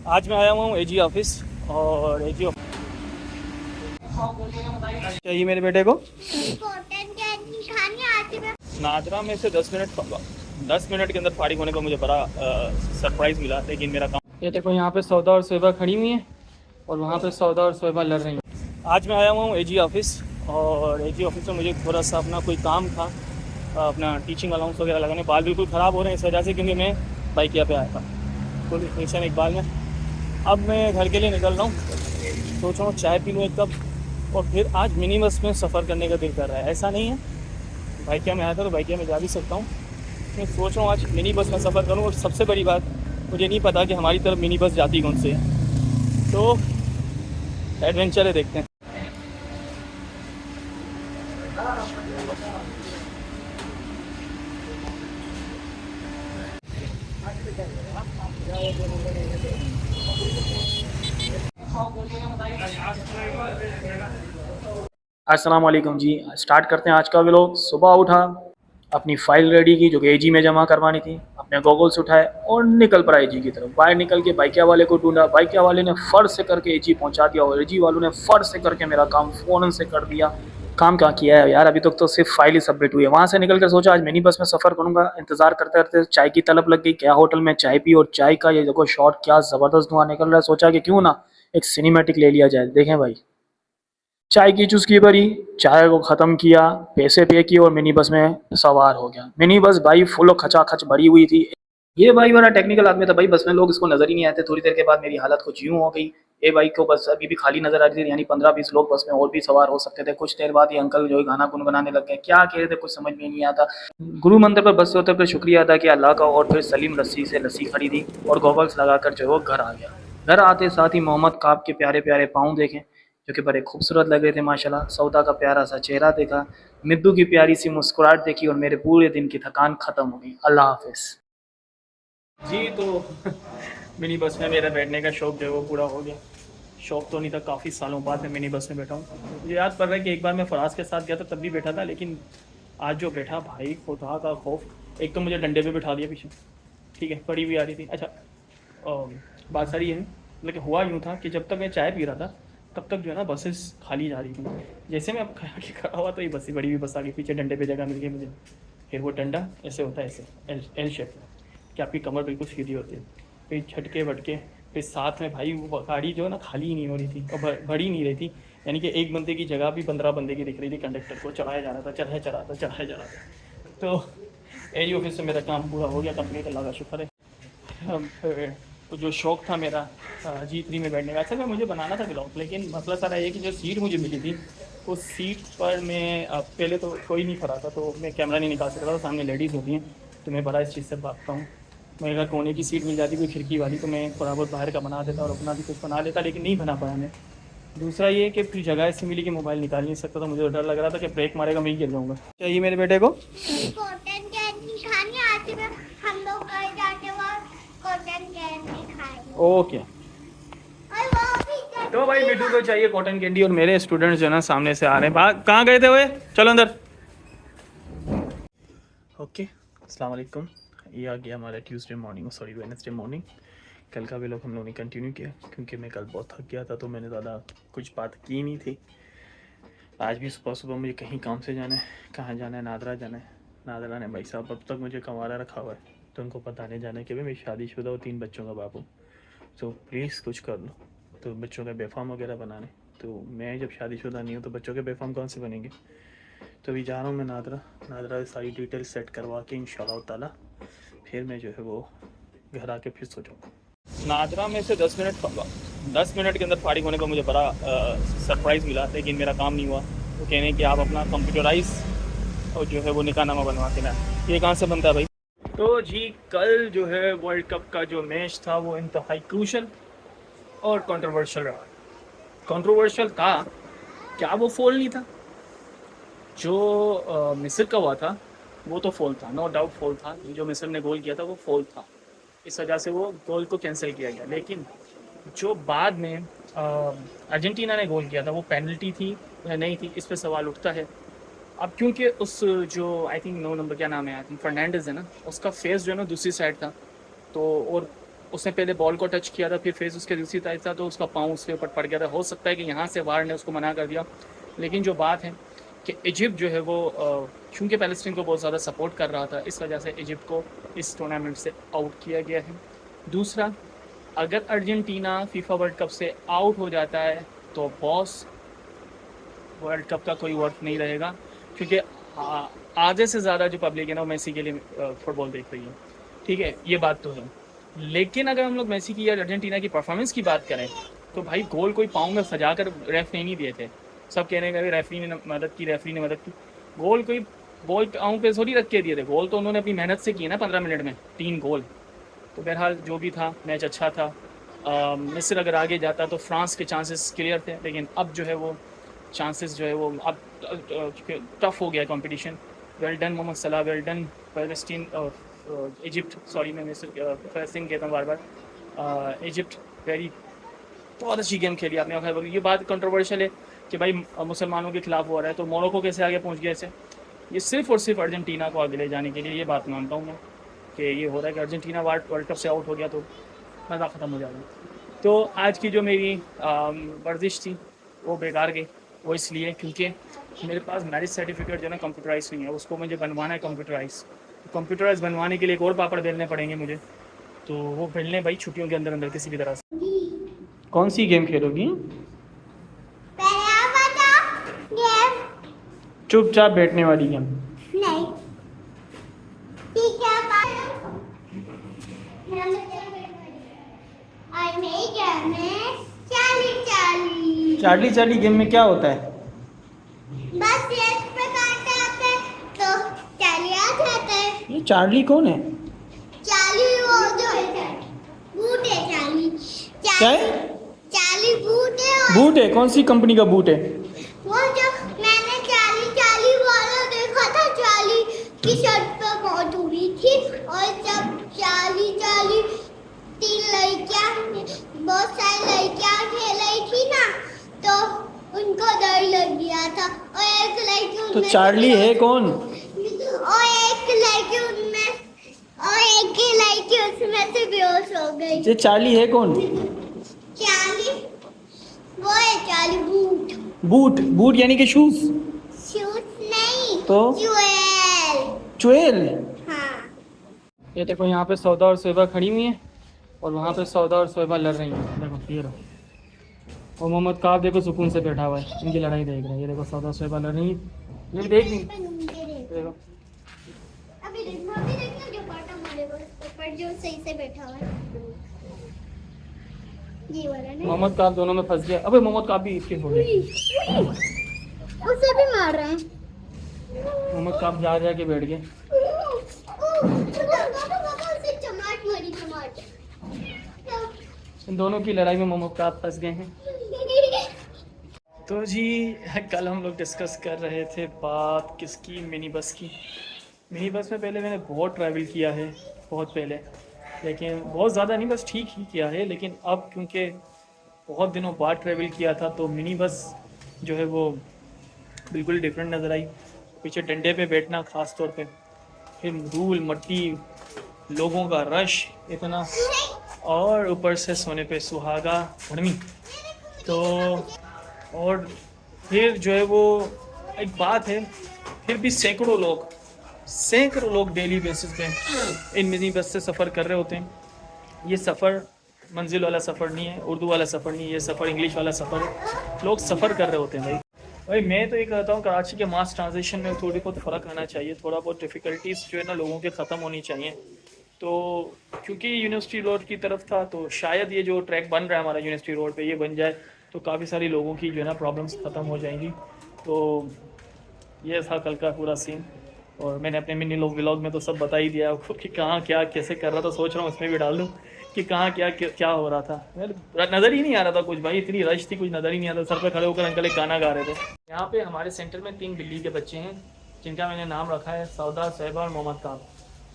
आज मैं आया हुआ हूँ एजी ऑफिस और एजी ऑफिस चाहिए मेरे बेटे को। नादरा में से 10 मिनट के अंदर फारिग होने को मुझे बड़ा सरप्राइज़ मिला, लेकिन मेरा काम ये देखो, यहाँ पे सौदा और सोएबा खड़ी हुई हैं और वहाँ पे सौदा और सोएबा लड़ रही हैं। आज मैं आया हुआ हूँ एजी ऑफिस और एजी ऑफिस में मुझे थोड़ा सा अपना कोई काम था, अपना टीचिंग अलाउंस वगैरह लगाने। बाल बिल्कुल ख़राब हो रहे हैं इस वजह से, क्योंकि मैं बाइकिया पे आया था पुलिस स्टेशन इकबाल में। अब मैं घर के लिए निकल रहा हूँ, सोच रहा हूँ चाय पी लूँ एक कप और फिर आज मिनी बस में सफ़र करने का दिल कर रहा है। ऐसा नहीं है बाइकिया में आया था तो बाइकिया में जा भी सकता हूँ, मैं सोच रहा हूँ आज मिनी बस में सफ़र करूँ। और सबसे बड़ी बात, मुझे नहीं पता कि हमारी तरफ मिनी बस जाती कौन से है, तो एडवेंचर है, देखते हैं। अस्सलाम वालेकुम जी, स्टार्ट करते हैं आज का व्लॉग। सुबह उठा, अपनी फ़ाइल रेडी की जो कि एजी में जमा करवानी थी, अपने गॉगल्स उठाए और निकल पड़ा एजी की तरफ। बाहर निकल के बाइकिया वाले को ढूंढा, बाइकिया वाले ने फर्ज से करके एजी पहुंचा दिया और एजी वालों ने फर्ज से करके मेरा काम फ़ौरन से कर दिया। काम क्या किया है यार, अभी तक तो सिर्फ फाइल ही सबमिट हुई है। वहाँ से निकल कर सोचा आज मिनी बस में सफ़र करूँगा। इंतज़ार करते करते चाय की तलब लग गई, क्या होटल में चाय पी और चाय का ये देखो शॉट क्या ज़बरदस्त धुआं निकल रहा है। सोचा कि क्यों ना एक सिनेमैटिक ले लिया जाए। देखें भाई, चाय की चुस्की भरी, चाय को ख़त्म किया, पैसे पे किए और मिनी बस में सवार हो गया। मिनी बस भाई फुल खचाखच भरी हुई थी। ये भाई बड़ा टेक्निकल आदमी था भाई, बस में लोग इसको नज़र ही नहीं आते। थोड़ी देर के बाद मेरी हालत कुछ यूँ हो गई, ये भाई को बस अभी भी खाली नज़र आ रही थी, यानी 15-20 लोग बस में और भी सवार हो सकते थे। कुछ देर बाद ये अंकल जो है गाना गुनगुनाने लग गए, क्या कह रहे थे कुछ समझ में नहीं आता। गुरु मंदिर पर बस से उतर कर शुक्रिया अदा किया अल्लाह का और फिर सलीम लस्सी से लस्सी खरीदी और गॉगल्स लगाकर जो है वो घर आ गया। घर आते साथ ही मोहम्मद काब के प्यारे प्यारे पाँव देखे जो कि बड़े खूबसूरत लग रहे थे माशाल्लाह। सौदा का प्यारा सा चेहरा देखा, मिद्दू की प्यारी सी मुस्कुराहट देखी और मेरे पूरे दिन की थकान ख़त्म हो गई। अल्लाह हाफिज़ जी। तो मिनी बस में मेरा बैठने का शौक़ जो है वो पूरा हो गया। शौक़ तो नहीं था, काफ़ी सालों बाद मैं मिनी बस में बैठा हूँ। मुझे याद पड़ रहा है कि एक बार मैं फराज के साथ गया था तब भी बैठा था, लेकिन आज जो बैठा भाई खुदा का खौफ। एक तो मुझे डंडे पे बिठा दिया पीछे, ठीक है, पड़ी हुई आ रही थी। अच्छा, बात सारी है, लेकिन हुआ यूँ था कि जब तक मैं चाय पी रहा था तब तक जो है ना बसेस खाली जा रही थी। जैसे मैं अब खड़ा हुआ तो ये बस बड़ी हुई बस आ गई, पीछे डंडे पे जगह मिल गई मुझे। फिर वो डंडा ऐसे होता है, ऐसे एल शेप में, कि आपकी कमर बिल्कुल सीधी होती है। फिर झटके वटके, फिर साथ में भाई वो गाड़ी जो है ना खाली ही नहीं हो रही थी और भरी नहीं रही थी, यानी कि एक बंदे की जगह भी 15 बंदे की दिख रही थी। कंडक्टर को चढ़ाया जा रहा था, चढ़ाया जा रहा था, चढ़ाया जा रहा था। तो एजी ऑफिस से मेरा काम पूरा हो गया, कंपनी का अल्लाह का शुक्र है। तो जो शौक़ था मेरा G3 में बैठने का, असल में मुझे बनाना था ब्लॉग, लेकिन मसला सारा ये कि जो सीट मुझे मिली थी उस सीट पर मैं पहले तो कोई नहीं खड़ा था, तो मैं कैमरा नहीं निकाल सकता था, सामने लेडीज़ होती हैं तो मैं बड़ा इस चीज़ से भागता हूँ। मैं अगर कोने की सीट मिल जाती कोई खिड़की वाली तो मैं थोड़ा बहुत बाहर का बना देता और अपना भी कुछ बना लेता, लेकिन नहीं बना पाया मैं। दूसरा ये कि फिर जगह ऐसी मिली कि मोबाइल निकाल नहीं सकता था, मुझे डर लग रहा था कि ब्रेक मारेगा मैं ही गिर जाऊँगा। चाहिए मेरे बेटे को कॉटन कैंडी खानी, आज में हम लोग कल जाके वहाँ कॉटन कैंडी खाएंगे। ओके, तो भाई मिट्टू को चाहिए कॉटन कैंडी और मेरे स्टूडेंट्स जो है ना सामने से आ रहे हैं। कहाँ गए थे वो, चलो अंदर। ओके, अस्सलाम वालेकुम। ये आ गया हमारा Tuesday morning, sorry Wednesday morning. कल का भी लोग हम लोगों ने कंटिन्यू किया क्योंकि मैं कल बहुत थक गया था, तो मैंने ज़्यादा कुछ बात की नहीं थी। आज भी सुबह सुबह मुझे कहीं काम से जाना है। कहाँ जाना है? नादरा जाना है। नादरा ने भाई साहब अब तक मुझे कमारा रखा हुआ है, तो उनको बताने जाना है कि भाई मैं शादीशुदा और 3 बच्चों का बाप हूँ, तो प्लीज़ कुछ कर लो। तो बच्चों के बेफाम वगैरह बनाने, तो मैं जब शादीशुदा नहीं हूँ तो बच्चों के बेफाम कौन से बनेंगे। तो अभी जा रहा हूँ मैं नादरा सारी डिटेल सेट करवा के इंशाल्लाह ताला फिर मैं जो है वो घर आके फिर सो जाऊँगा। नादरा में से 10 मिनट के अंदर फारिग होने को मुझे बड़ा सरप्राइज़ मिला, लेकिन मेरा काम नहीं हुआ। तो कहने कि आप अपना कंप्यूटराइज और जो है वो निकाहनामा बनवा के ना। ये कहाँ से बनता है भाई? तो जी कल जो है वर्ल्ड कप का जो मैच था वो इंतहाई क्रूशल और कंट्रोवर्शियल रहा। कंट्रोवर्शियल था क्या, वो फॉल नहीं था जो मिस्र का हुआ था, वो तो फॉल था, नो डाउट फॉल था। जो मिस्र ने गोल किया था वो फॉल था, इस वजह से वो गोल को कैंसिल किया गया। लेकिन जो बाद में अर्जेंटीना ने गोल किया था वो पेनल्टी थी या नहीं थी, इस पर सवाल उठता है। अब क्योंकि उस जो आई थिंक 9 नंबर क्या नाम है, आई थिंक फर्नांडिस है ना, उसका फेस जो है ना दूसरी साइड था, तो और उसने पहले बॉल को टच किया था, फिर फेस उसके दूसरी तरफ था तो उसका पाँव उसके ऊपर पड़ गया था। हो सकता है कि यहाँ से वार ने उसको मना कर दिया, लेकिन जो बात है कि इजिप्ट जो है वो चूँकि पैलेस्टीन को बहुत ज़्यादा सपोर्ट कर रहा था, इस वजह से इजिप्ट को इस टूर्नामेंट से आउट किया गया है। दूसरा, अगर अर्जेंटीना फीफा वर्ल्ड कप से आउट हो जाता है तो बॉस वर्ल्ड कप का कोई वर्थ नहीं रहेगा, क्योंकि आधे से ज़्यादा जो पब्लिक है ना वो मेसी के लिए फुटबॉल देख रही है। ठीक है, ये बात तो है। लेकिन अगर हम लोग मेसी की या अर्जेंटीना की परफॉर्मेंस की बात करें तो भाई गोल कोई पाँव में सजा कर रेफरी नहीं दिए थे। सब कहने का रेफरी ने मदद की, रेफरी ने मदद की। गोल कोई बॉल पाँव पे थोड़ी रख के दिए थे, गोल तो उन्होंने अपनी मेहनत से किए ना 15 मिनट में 3 गोल। तो बहरहाल जो भी था, मैच अच्छा था। मिस्र अगर आगे जाता तो फ्रांस के चांसेस क्लियर थे, लेकिन अब जो है वो चांसेस जो है वो अब टफ हो गया कंपटीशन। वेल डन मोहम्मद सलाह, well done Palestine Egypt, sorry मैं मिस्र फैलस्तीन कहता हूँ बार बार। इजिप्ट वेरी बहुत अच्छी गेम खेली आपने। और ये बात कंट्रोवर्शियल है कि भाई मुसलमानों के खिलाफ हो रहा है, तो मोरक्को कैसे आगे पहुँच गया इसे? ये सिर्फ और सिर्फ अर्जेंटीना को आगे ले जाने के लिए ये बात मानता हूँ मैं कि ये हो रहा है कि अर्जेंटीना वर्ल्ड कप से आउट हो गया तो मज़ा ख़त्म हो जाएगा। तो आज की जो मेरी वर्जिश थी वो बेकार गई। वो इसलिए क्योंकि मेरे पास मैरिज सर्टिफिकेट जो है ना कंप्यूटराइज नहीं है, उसको मुझे बनवाना है कंप्यूटराइज बनवाने के लिए एक और पापड़ बेलने पड़ेंगे मुझे, तो वो बेलने भाई छुट्टियों के अंदर अंदर किसी भी तरह से। कौन सी गेम खेलोगी? चुपचाप बैठने वाली गेम नहीं। ठीक है और मेरी गेम में चार्ली चार्ली गेम में क्या होता है? बस ये इस प्रकार से आते तो चार्ली आ जाता है। ये चार्ली कौन है? चार्ली वो जो है बूट है, चार्ली क्या है? चार्ली बूट है। और बूट है? कौन सी कंपनी का बूट है? वो जो मैंने चार्ली चार्ली वाला देखा था, चार्ली की शर्ट पे बहुत हुई थी, और जब चार्ली चार्ली 3 लड़कियां बहुत सारी लड़कियां खेल रही थी ना, तो उनको डर लग गया था, और एक लड़की तो चार्ली है कौन? और एक लड़की उनमें और एक ही लड़की उसमें से बेहोश हो गई। ये चार्ली है कौन? चार्ली वो है चार्ली बूट। बूट? बूट यानी कि शूज? शूज नहीं तो ज्वेल। चुएल? हाँ। ये देखो यहाँ पे सौदा और सोएबा खड़ी हुई हैं, और वहाँ पे सौदा और सोएबा लड़ रही हैं। देखो ये रहो, और मोहम्मद काब देखो सुकून से बैठा हुआ है, इनकी लड़ाई देख रहे हैं। ये देखो सौदा और सोएबा लड़ रही हैं, ये भी देख नहीं देखो। अभी देखना जो बॉटम वाले ऊपर जो सही से बैठा हुआ है, ये वाला नहीं। मोहम्मद काब दोनों में फंस गया। अबे मोहम्मद काब भी इसके हो गए, उसे भी मार रहे हैं। मोहम्मद काब जा के बैठ गए। चमाट मारी चमाट। इन दोनों की लड़ाई में मोहम्मद काब फंस गए हैं। तो जी कल हम लोग डिस्कस कर रहे थे बात किसकी, मिनी बस की। मिनी बस में पहले मैंने बहुत ट्रैवल किया है, बहुत पहले, लेकिन बहुत ज़्यादा नहीं, बस ठीक ही किया है। लेकिन अब क्योंकि बहुत दिनों बाद ट्रैवल किया था तो मिनी बस जो है वो बिल्कुल डिफरेंट नज़र आई। पीछे डंडे पे बैठना ख़ास तौर पे, फिर धूल मट्टी, लोगों का रश इतना, और ऊपर से सोने पे सुहागा गर्मी। तो और फिर जो है वो एक बात है, फिर भी सैकड़ों लोग डेली बेसिस पे इन मिनी बस से सफ़र कर रहे होते हैं। ये सफ़र मंजिल वाला सफ़र नहीं है, उर्दू वाला सफ़र नहीं है, ये सफ़र इंग्लिश वाला सफ़र है। लोग सफ़र कर रहे होते हैं भाई मैं तो ये कहता हूँ कराची के मास ट्रांजिशन में थोड़ी बहुत फ़र्क आना चाहिए, थोड़ा बहुत डिफ़िकल्टीज़ जो है ना लोगों के ख़त्म होनी चाहिए। तो क्योंकि यूनिवर्सिटी रोड की तरफ था तो शायद ये जो ट्रैक बन रहा है हमारा यूनिवर्सिटी रोड पे, ये बन जाए तो काफ़ी सारी लोगों की जो है ना प्रॉब्लम्स ख़त्म हो जाएंगी। तो ये था कल का पूरा सीन, और मैंने अपने मिनी व्लॉग में तो सब बता ही दिया आपको कि कहाँ क्या कैसे कर रहा था। सोच रहा हूँ इसमें भी डाल दूँ कि कहाँ क्या हो रहा था। नज़र ही नहीं आ रहा था कुछ भाई, इतनी रश थी, कुछ नज़र ही नहीं आ रहा। सर पे खड़े होकर अंकल एक गाना गा रहे थे। यहाँ पे हमारे सेंटर में 3 बिल्ली के बच्चे हैं जिनका मैंने नाम रखा है सौदा, सोएबा और मोहम्मद काब।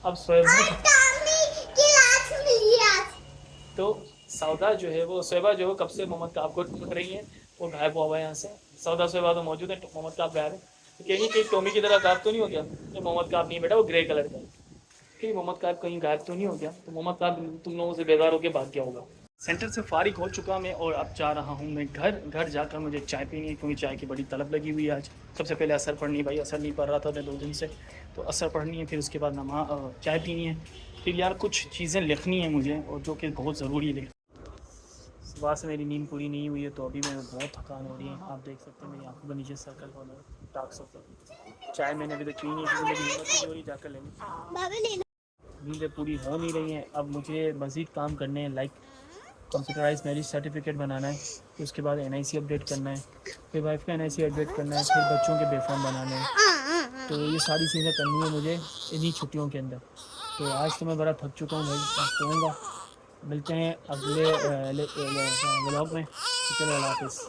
अब सोएबा तो सौदा जो है वो, सोएबा जो है कब से मोहम्मद काब को ढूंढ रही है, वो गायब हुआ है यहाँ से। सौदा सोएबा तो मौजूद है, मोहम्मद काब गायब है। तो कहीं टोमी की तरह काब तो नहीं हो गया? तो मोहम्मद काब नहीं बेटा, वो ग्रे कलर का। कि मोहम्मद काब कहीं गायब तो नहीं हो गया, तो मोहम्मद काब तुम लोगों से बेजार होकर भाग गया होगा। सेंटर से फारिग हो चुका मैं और अब जा रहा हूँ मैं घर जाकर मुझे चाय पीनी है, क्योंकि चाय की बड़ी तलब लगी हुई है आज। सबसे पहले असर पढ़नी है भाई, असर नहीं पढ़ रहा था मैं 2 दिन से, तो असर पढ़नी है, फिर उसके बाद चाय पीनी है, फिर यार कुछ चीज़ें लिखनी है मुझे, और जो कि बहुत ज़रूरी है। सुबह से मेरी नींद पूरी नहीं हुई है, तो अभी मेरे बहुत थकान हो रही है। आप देख सकते हैं मेरी आंखों के नीचे सर्कल हो रहा है, डार्क सर्कल। चाय मैंने अभी तक पी नहीं, क्योंकि मेरी हिम्मत नहीं हो रही जाकर लेनी। नींदें पूरी हो नहीं रही हैं। अब मुझे मज़ीद काम करने हैं, लाइक कंप्यूटराइज मैरिज सर्टिफिकेट बनाना है, फिर उसके बाद NIC अपडेट करना है, फिर वाइफ का NIC अपडेट करना है, फिर बच्चों के बेफॉर्म बनाने हैं। तो ये सारी चीज़ें करनी है मुझे इन्हीं छुट्टियों के अंदर। तो आज तो मैं बड़ा थक चुका हूँ भाई, आज सोऊंगा। मिलते हैं अगले व्लॉग में। चलो अल्लाह हाफिज़।